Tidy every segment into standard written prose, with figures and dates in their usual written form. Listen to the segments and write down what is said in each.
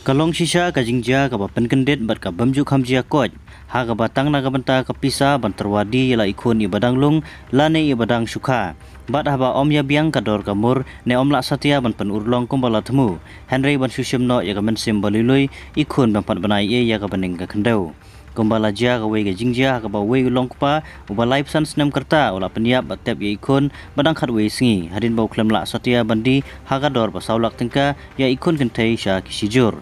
Kalong sisa kajingja ka penkendet bat ka bamju khamjia koj ha ka batang naga benta ka pisa banterwadi yala ikun ibadang lung lane ibadang sukha bat haba om ya biang ka dor kamur ne om la satia ban pen urlong kumbala themu Henry ban sushim no ya ka men simbalului ikun ban pat banai e ya ka baning ka khendau kumbala ja ka we ka jingja ka ba we long pa uba life sans nem kerta ola peniap batep ya ikun badang khat we singi hadin bau klem la satia bandi ha ka dor ba saulak tengka ya ikun kentai sha kisijur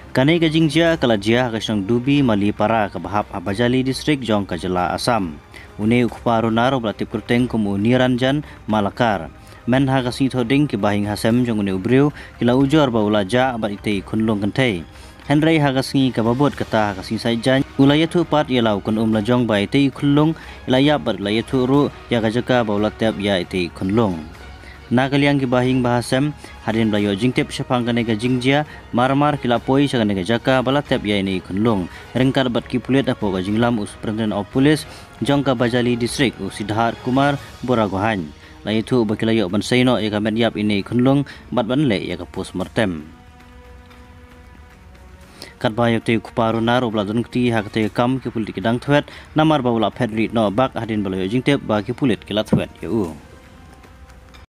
Kanai ka jingja kalajia ka siyang dubi mali para ka bahap Abajali District jong Kajala Assam. Une ukparo naro belatip kurteng kumu Niranjan Malakar. Men ha ka sing thoding ki bahing hasem jong une ubriu kila ujor ba ulaja abat ite kunlong kentai. Henry ha ka singi ka babot kata ha ka sing saijan ulayatu pat yalau kun lajong ba ite kunlong ilayap bat layatu ru ya ka jaka ba ulatep ya ite kunlong. Nakaliang gibahing bahasem hadin blayo jingtep syapang kanega jingjia marmar kilapoi sakanega jaka balatep ya ini kunlung rengkar bat ki pulit apo ga jinglam Superintendent of Police jongka Bajali District Sidhar Kumar Boragohan laitu bakilayo bansaino ya kamet yap ini kunlung bat banle ya ka postmortem kat bayok te kuparu naro bladun kti hakte kam ki pulit kidang thwet namar baula phedri no bak hadin blayo jingtep ba ki pulit kilat thwet ya